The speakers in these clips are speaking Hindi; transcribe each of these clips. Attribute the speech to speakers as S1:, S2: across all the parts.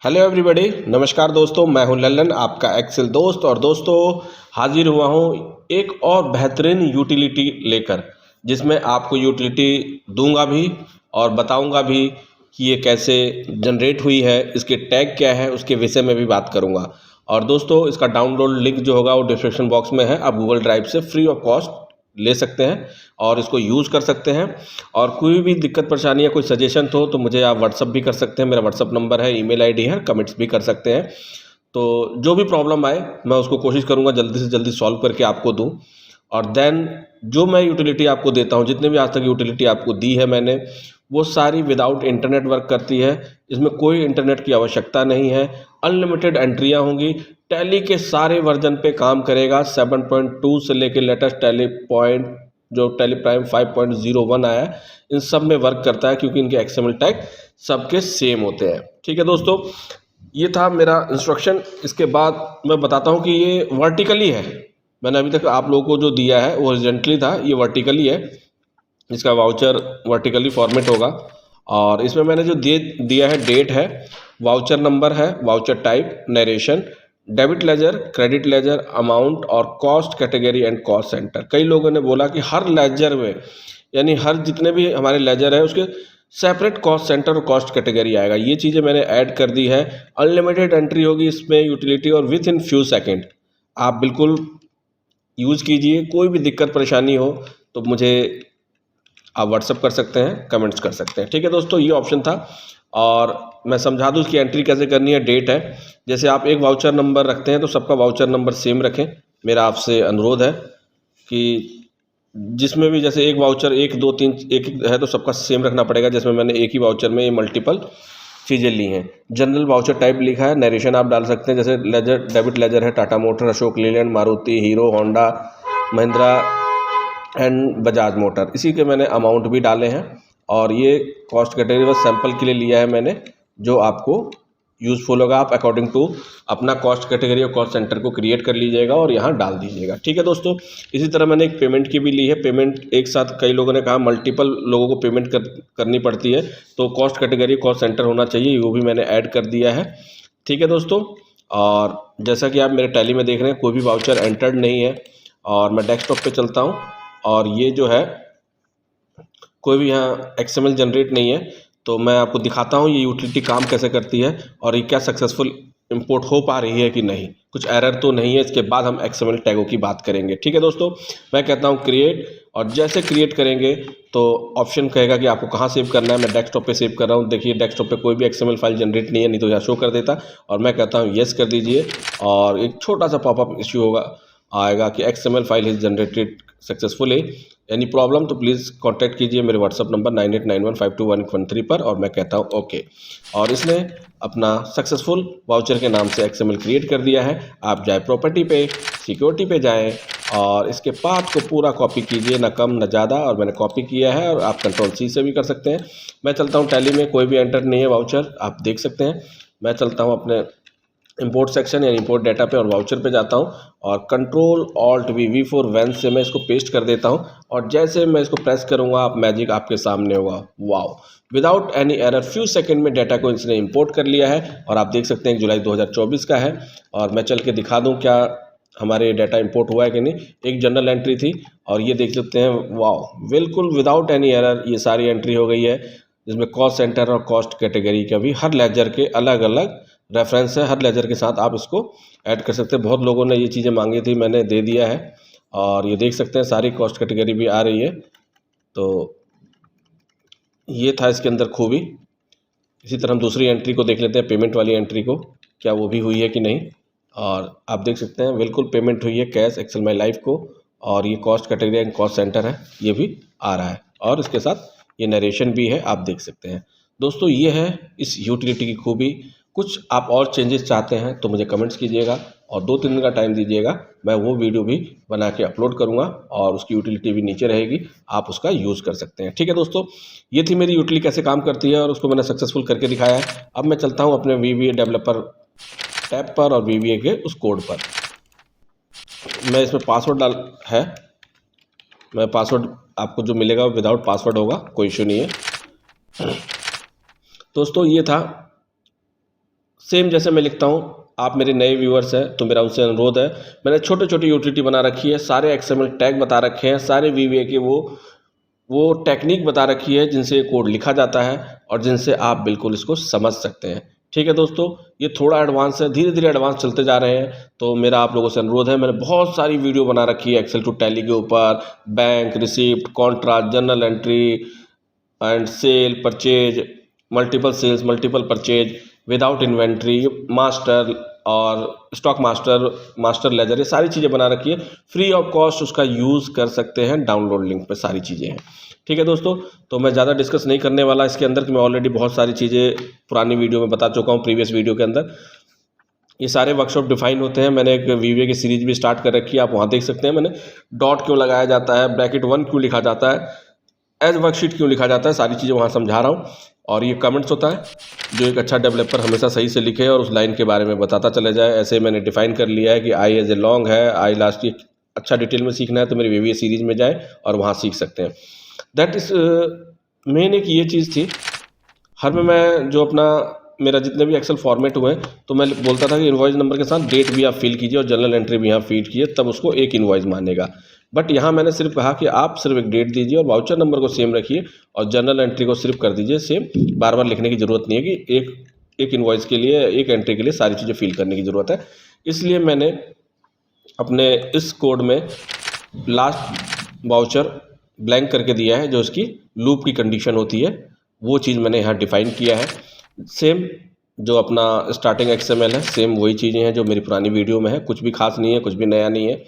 S1: हेलो एवरीबॉडी, नमस्कार दोस्तों। मैं हूं लल्लन, आपका एक्सेल दोस्त। और दोस्तों, हाजिर हुआ हूं एक और बेहतरीन यूटिलिटी लेकर, जिसमें आपको यूटिलिटी दूंगा भी और बताऊंगा भी कि ये कैसे जनरेट हुई है, इसके टैग क्या है, उसके विषय में भी बात करूंगा। और दोस्तों, इसका डाउनलोड लिंक जो होगा वो डिस्क्रिप्शन बॉक्स में है। आप गूगल ड्राइव से फ्री ऑफ कॉस्ट ले सकते हैं और इसको यूज़ कर सकते हैं। और कोई भी दिक्कत परेशानी या कोई सजेशन हो तो मुझे आप व्हाट्सअप भी कर सकते हैं। मेरा व्हाट्सअप नंबर है, ईमेल आईडी है, कमेंट्स भी कर सकते हैं। तो जो भी प्रॉब्लम आए मैं उसको कोशिश करूँगा जल्दी से जल्दी सॉल्व करके आपको दूँ। और देन जो मैं यूटिलिटी आपको देता हूँ, जितने भी आज तक यूटिलिटी आपको दी है मैंने, वो सारी विदाउट इंटरनेट वर्क करती है। इसमें कोई इंटरनेट की आवश्यकता नहीं है। अनलिमिटेड एंट्रियाँ होंगी। टैली के सारे वर्जन पे काम करेगा। 7.2 से लेकर लेटेस्ट टैली पॉइंट जो टैली प्राइम 5.01 आया है, इन सब में वर्क करता है, क्योंकि इनके एक्सएमएल टैग सबके सेम होते हैं। ठीक है दोस्तों, ये था मेरा इंस्ट्रक्शन। इसके बाद मैं बताता हूँ कि ये वर्टिकली है। मैंने अभी तक आप लोगों को जो दिया है वो हॉरिजॉन्टली था, ये वर्टिकली है। इसका वाउचर वर्टिकली फॉर्मेट होगा। और इसमें मैंने जो दिया है, डेट है, वाउचर नंबर है, voucher type, narration, debit ledger, credit ledger, amount और cost category and cost centre. कई लोगों ने बोला कि हर लेजर में, यानी हर जितने भी हमारे लेजर है उसके सेपरेट कॉस्ट सेंटर और कॉस्ट कैटेगरी आएगा। ये चीज़ें मैंने ऐड कर दी है। अनलिमिटेड एंट्री होगी इसमें यूटिलिटी, और विथ इन फ्यू सेकेंड आप बिल्कुल यूज़ कीजिए। कोई भी दिक्कत परेशानी हो तो मुझे आप व्हाट्सअप कर सकते हैं, कमेंट्स कर सकते हैं। ठीक है दोस्तों, ये ऑप्शन था। और मैं समझा दूँ इसकी एंट्री कैसे करनी है। डेट है, जैसे आप एक वाउचर नंबर रखते हैं तो सबका वाउचर नंबर सेम रखें। मेरा आपसे अनुरोध है कि जिसमें भी, जैसे एक वाउचर 1 2 3 एक है तो सबका सेम रखना पड़ेगा। जिसमें मैंने एक ही वाउचर में ये मल्टीपल चीज़ें ली हैं। जनरल वाउचर टाइप लिखा है। नरेशन आप डाल सकते हैं, जैसे लेजर, डेबिट लेजर है Tata motor, Ashok Leyland, Maruti, hero, Honda, Mahindra and Bajaj motor. इसी के मैंने अमाउंट भी डाले हैं। और ये कॉस्ट कैटेगरी बस सैंपल के लिए लिया है मैंने, जो आपको यूज़फुल होगा। आप अकॉर्डिंग टू अपना कॉस्ट कैटेगरी और कॉस्ट सेंटर को क्रिएट कर लीजिएगा और यहाँ डाल दीजिएगा। ठीक है दोस्तों, इसी तरह मैंने एक पेमेंट की भी ली है। पेमेंट एक साथ कई लोगों ने कहा मल्टीपल लोगों को पेमेंट करनी पड़ती है, तो कॉस्ट कैटेगरी कॉस्ट सेंटर होना चाहिए, वो भी मैंने ऐड कर दिया है। ठीक है दोस्तों, और जैसा कि आप मेरे टैली में देख रहे हैं, कोई भी वाउचर एंटर्ड नहीं है। और मैं डेस्कटॉप पे चलता हूँ, और ये जो है कोई भी यहाँ एक्सएमएल जनरेट नहीं है। तो मैं आपको दिखाता हूँ ये यूटिलिटी काम कैसे करती है और ये क्या सक्सेसफुल इंपोर्ट हो पा रही है कि नहीं, कुछ एरर तो नहीं है। इसके बाद हम एक्सएमएल टैगों की बात करेंगे। ठीक है दोस्तों, मैं कहता हूँ क्रिएट, और जैसे क्रिएट करेंगे तो ऑप्शन कहेगा कि आपको कहाँ सेव करना है। मैं डेस्कटॉप पे सेव कर रहा हूँ। देखिए डेस्कटॉप पे कोई भी एक्सएमएल फाइल जनरेट नहीं है, नहीं तो यहाँ शो कर देता। और मैं कहता हूँ येस कर दीजिए, और एक छोटा सा पॉपअप इश्यू होगा, आएगा कि XML file is generated successfully. Any problem तो प्लीज़ कांटेक्ट कीजिए मेरे व्हाट्सअप नंबर 9891521113 पर। और मैं कहता हूँ ओके। और इसने अपना सक्सेसफुल वाउचर के नाम से एक्सएमएल क्रिएट कर दिया है। आप जाए प्रॉपर्टी पे, सिक्योरिटी पे जाएं, और इसके पाथ को पूरा कॉपी कीजिए, ना कम ना ज़्यादा। और मैंने कॉपी किया है, और आप कंट्रोल सी से भी कर सकते हैं। मैं चलता हूँ टैली में, कोई भी एंटर नहीं है वाउचर, आप देख सकते हैं। मैं चलता हूँ अपने इंपोर्ट सेक्शन या इंपोर्ट डाटा पे, और वाउचर पे जाता हूँ, और कंट्रोल ऑल्ट V4 वैन से मैं इसको पेस्ट कर देता हूँ। और जैसे मैं इसको प्रेस करूँगा, आप मैजिक आपके सामने होगा। Wow, without any error few second में डाटा को इसने इंपोर्ट कर लिया है। और आप देख सकते हैं जुलाई 2024 का है। और मैं चल के दिखा दूँ क्या हमारे डाटा इंपोर्ट हुआ है कि नहीं। एक जनरल एंट्री थी, और ये देख सकते हैं, वाओ, बिल्कुल विदाउट एनी एरर ये सारी एंट्री हो गई है। जिसमें कॉस्ट सेंटर और कॉस्ट कैटेगरी का भी हर लेजर के अलग अलग रेफरेंस है। हर लेजर के साथ आप इसको ऐड कर सकते हैं। बहुत लोगों ने ये चीज़ें मांगी थी, मैंने दे दिया है। और ये देख सकते हैं सारी कॉस्ट कैटेगरी भी आ रही है। तो ये था इसके अंदर खूबी। इसी तरह हम दूसरी एंट्री को देख लेते हैं, पेमेंट वाली एंट्री को, क्या वो भी हुई है कि नहीं। और आप देख सकते हैं बिल्कुल पेमेंट हुई है, कैश, एक्सेल माई लाइफ को। और ये cost category and cost centre है, ये भी आ रहा है। और इसके साथ ये नरेशन भी है, आप देख सकते हैं। दोस्तों, ये है इस यूटिलिटी की खूबी। कुछ आप और चेंजेस चाहते हैं तो मुझे कमेंट्स कीजिएगा, और 2-3 दिन का टाइम दीजिएगा। मैं वो वीडियो भी बना के अपलोड करूँगा, और उसकी यूटिलिटी भी नीचे रहेगी, आप उसका यूज़ कर सकते हैं। ठीक है दोस्तों, ये थी मेरी यूटिलिटी कैसे काम करती है, और उसको मैंने सक्सेसफुल करके दिखाया है। अब मैं चलता हूँ अपने VBA डेवलपर टैब पर और VBA के उस कोड पर। मैं इसमें पासवर्ड है। मैं पासवर्ड आपको जो मिलेगा विदाउट पासवर्ड होगा, कोई इशू नहीं है। दोस्तों, ये था सेम जैसे मैं लिखता हूँ, आप मेरे नए व्यूअर्स हैं तो मेरा उनसे अनुरोध है, मैंने छोटे छोटी यूटिलिटी बना रखी है, सारे एक्सएमएल टैग बता रखे हैं, सारे वीवीए के वो टेक्निक बता रखी है जिनसे कोड लिखा जाता है और जिनसे आप बिल्कुल इसको समझ सकते हैं। ठीक है दोस्तों, ये थोड़ा एडवांस है, धीरे धीरे एडवांस चलते जा रहे हैं। तो मेरा आप लोगों से अनुरोध है, मैंने बहुत सारी वीडियो बना रखी है एक्सेल टू टैली के ऊपर, bank, receipt, contract, journal entry and sale, purchase, multiple sales, multiple purchase, without inventory, master और स्टॉक मास्टर, मास्टर लेजर, ये सारी चीज़ें बना रखी है। फ्री ऑफ कॉस्ट उसका यूज़ कर सकते हैं, डाउनलोड लिंक पे सारी चीज़ें हैं। ठीक है दोस्तों, तो मैं ज़्यादा डिस्कस नहीं करने वाला इसके अंदर कि मैं ऑलरेडी बहुत सारी चीज़ें पुरानी वीडियो में बता चुका हूँ, प्रीवियस वीडियो के अंदर। ये सारे वर्कशॉप डिफाइन होते हैं। मैंने एक वीवीए की सीरीज भी स्टार्ट कर रखी है, आप वहाँ देख सकते हैं। मैंने डॉट क्यों लगाया जाता है, ब्रैकेट 1 क्यों लिखा जाता है, एज वर्कशीट क्यों लिखा जाता है, सारी चीज़ें वहाँ समझा रहा हूँ। और ये कमेंट्स होता है जो एक अच्छा डेवलपर हमेशा सही से लिखे और उस लाइन के बारे में बताता चले जाए। ऐसे मैंने डिफाइन कर लिया है कि आई एज ए लॉन्ग है, आई लास्ट। अच्छा डिटेल में सीखना है तो मेरी वीवीए सीरीज में जाए और वहाँ सीख सकते हैं। दैट इज़ मेन एक ये चीज़ थी। हर में मैं जो अपना मेरा जितने भी एक्सेल फॉर्मेट हुए तो मैं बोलता था कि इनवॉइस नंबर के साथ डेट भी आप फिल कीजिए और जर्नल एंट्री भी यहाँ फीड कीजिए, तब उसको एक इनवॉइस मानेगा। बट यहाँ मैंने सिर्फ कहा कि आप सिर्फ एक डेट दीजिए और वाउचर नंबर को सेम रखिए और जर्नल एंट्री को सिर्फ कर दीजिए सेम। बार बार लिखने की ज़रूरत नहीं है कि एक इनवॉइस के लिए, एक एंट्री के लिए सारी चीज़ें फिल करने की ज़रूरत है। इसलिए मैंने अपने इस कोड में लास्ट वाउचर ब्लैंक करके दिया है, जो इसकी लूप की कंडीशन होती है वो चीज़ मैंने यहाँ डिफ़ाइन किया है। सेम जो अपना स्टार्टिंग एक्सएमएल है, सेम वही चीज़ें हैं जो मेरी पुरानी वीडियो में है, कुछ भी खास नहीं है, कुछ भी नया नहीं है।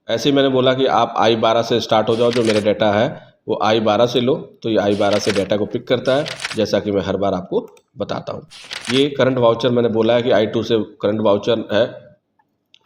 S1: ऐसे ही मैंने बोला कि आप I12 से स्टार्ट हो जाओ, जो मेरा डाटा है वो I12 से लो, तो ये I12 से डाटा को पिक करता है, जैसा कि मैं हर बार आपको बताता हूँ। ये करंट वाउचर मैंने बोला है कि I2 से करंट वाउचर है,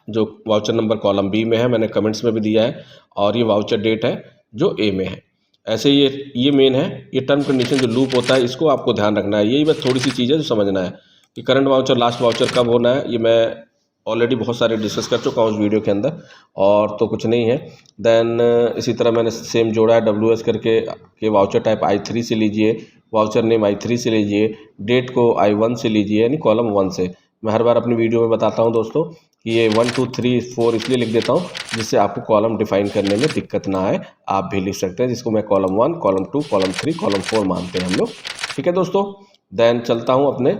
S1: जो वाउचर नंबर कॉलम बी में है, मैंने कमेंट्स में भी दिया है। और ये वाउचर डेट है जो ए में है। ऐसे ये मेन है। ये टर्म कंडीशन जो लूप होता है, इसको आपको ध्यान रखना है। यही बस थोड़ी सी चीज़ है जो समझना है कि करंट वाउचर लास्ट वाउचर कब होना है। ये मैं ऑलरेडी बहुत सारे डिस्कस कर चुका हूँ उस वीडियो के अंदर, और तो कुछ नहीं है। देन इसी तरह मैंने सेम जोड़ा है WS करके कि वाउचर टाइप I3 से लीजिए, वाउचर नेम I3 से लीजिए, डेट को I1 से लीजिए, यानी कॉलम 1 से। मैं हर बार अपनी वीडियो में बताता हूँ दोस्तों कि ये 1 2 3 4 इसलिए लिख देता हूँ जिससे आपको कॉलम डिफाइन करने में दिक्कत ना आए। आप भी लिख सकते हैं, जिसको मैं कॉलम 1, कॉलम 2, कॉलम 3, कॉलम 4 मानते हैं हम लोग। ठीक है दोस्तों, देन चलता हूँ अपने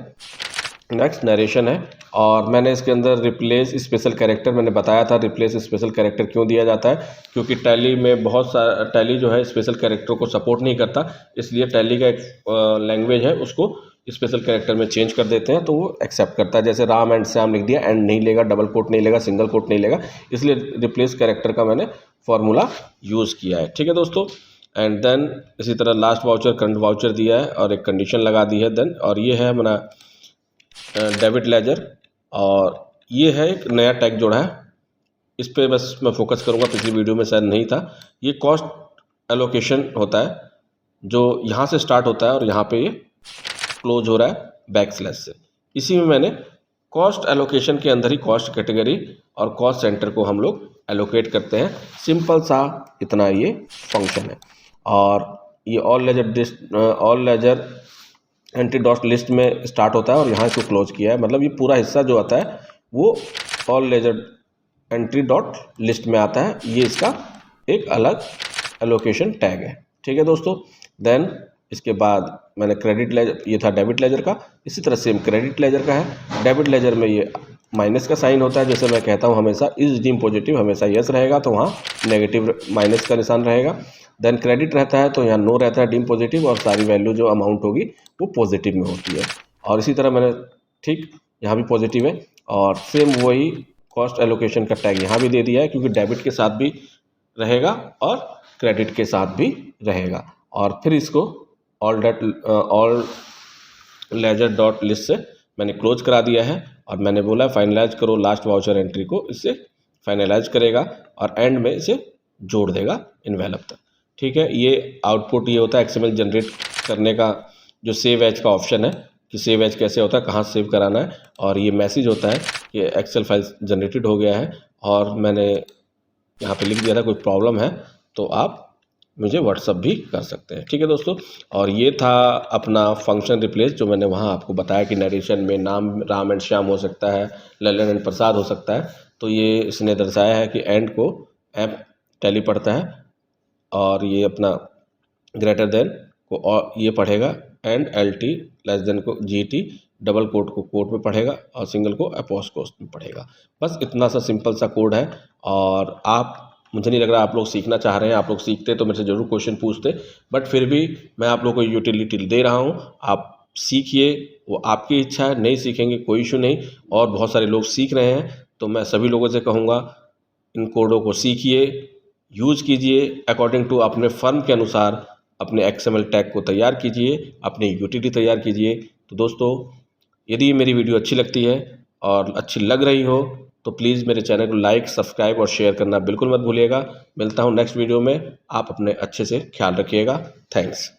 S1: नेक्स्ट नरेशन है। और मैंने इसके अंदर रिप्लेस स्पेशल कैरेक्टर मैंने बताया था। रिप्लेस स्पेशल कैरेक्टर क्यों दिया जाता है, क्योंकि टैली में बहुत सारा, टैली जो है स्पेशल कैरेक्टर को सपोर्ट नहीं करता, इसलिए टैली का एक लैंग्वेज है उसको स्पेशल कैरेक्टर में चेंज कर देते हैं तो वो एक्सेप्ट करता है। जैसे राम एंड श्याम लिख दिया, एंड नहीं लेगा, डबल कोट नहीं लेगा, सिंगल कोट नहीं लेगा, इसलिए रिप्लेस कैरेक्टर का मैंने फॉर्मूला यूज़ किया है। ठीक है दोस्तों, एंड देन इसी तरह लास्ट वाउचर करंट वाउचर दिया है और एक कंडीशन लगा दी है। देन और ये है हमारा डेबिट लेजर, और ये है एक नया टैग जोड़ा है, इस पे बस मैं फोकस करूँगा, पिछली वीडियो में शायद नहीं था। ये कॉस्ट एलोकेशन होता है जो यहाँ से स्टार्ट होता है और यहाँ पे ये क्लोज हो रहा है बैकस्लैश से। इसी में मैंने कॉस्ट एलोकेशन के अंदर ही कॉस्ट कैटेगरी और कॉस्ट सेंटर को हम लोग एलोकेट करते हैं। सिंपल सा इतना ये फंक्शन है। और ये all ledger entry dot list में स्टार्ट होता है और यहाँ इसको क्लोज किया है, मतलब ये पूरा हिस्सा जो आता है वो all ledger entry dot list में आता है। ये इसका एक अलग एलोकेशन टैग है। ठीक है दोस्तों, देन इसके बाद मैंने क्रेडिट लेजर, ये था डेबिट लेजर का, इसी तरह सेम क्रेडिट लेजर का है। डेबिट लेजर में ये माइनस का साइन होता है, जैसे मैं कहता हूँ हमेशा इज डीम पॉजिटिव, हमेशा यस रहेगा तो वहाँ नेगेटिव माइनस का निशान रहेगा। देन क्रेडिट रहता है तो यहाँ नो रहता है, डीम पॉजिटिव, और सारी वैल्यू जो अमाउंट होगी वो पॉजिटिव में होती है। और इसी तरह मैंने ठीक यहाँ भी पॉजिटिव है, और सेम वही कॉस्ट एलोकेशन का टैग यहाँ भी दे दिया है, क्योंकि डेबिट के साथ भी रहेगा और क्रेडिट के साथ भी रहेगा। और फिर इसको ऑल लेजर डॉट लिस्ट से मैंने क्लोज करा दिया है, और मैंने बोला फाइनलाइज करो लास्ट वाउचर एंट्री को, इससे फाइनलाइज करेगा और एंड में इसे जोड़ देगा इनवेलप तक। ठीक है, ये आउटपुट ये होता है एक्सएमएल जनरेट करने का जो सेव एज का ऑप्शन है, कि सेव एज कैसे होता है, कहाँ सेव कराना है। और ये मैसेज होता है कि एक्सेल फाइल जनरेटेड हो गया है, और मैंने यहाँ पे लिख दिया था कोई प्रॉब्लम है तो आप मुझे व्हाट्सअप भी कर सकते हैं। ठीक है दोस्तों, और ये था अपना फंक्शन रिप्लेस जो मैंने वहाँ आपको बताया कि नरेशन में नाम राम एंड श्याम हो सकता है, ललन एंड प्रसाद हो सकता है। तो ये इसने दर्शाया है कि एंड को एप टैली पढ़ता है और ये अपना ग्रेटर देन को और ये पढ़ेगा, and L T less than को जी टी, डबल कोट को कोट में पढ़ेगा और सिंगल को अपोस्ट्रोफ में पढ़ेगा। बस इतना सा सिंपल सा कोड है। और आप, मुझे नहीं लग रहा आप लोग सीखना चाह रहे हैं। आप लोग सीखते तो मेरे से ज़रूर क्वेश्चन पूछते, बट फिर भी मैं आप लोग को यूटिलिटी दे रहा हूँ, आप सीखिए। वो आपकी इच्छा है, नहीं सीखेंगे कोई इशू नहीं। और बहुत सारे लोग सीख रहे हैं, तो मैं सभी लोगों से कहूँगा इन कोडों को सीखिए, यूज़ कीजिए, अकॉर्डिंग टू अपने फर्म के अनुसार अपने एक्सएमएल टैग को तैयार कीजिए, अपनी यूटिलिटी तैयार कीजिए। तो दोस्तों, यदि मेरी वीडियो अच्छी लगती है और अच्छी लग रही हो तो प्लीज़ मेरे चैनल को लाइक, सब्सक्राइब और शेयर करना बिल्कुल मत भूलिएगा। मिलता हूँ नेक्स्ट वीडियो में। आप अपने अच्छे से ख्याल रखिएगा। थैंक्स।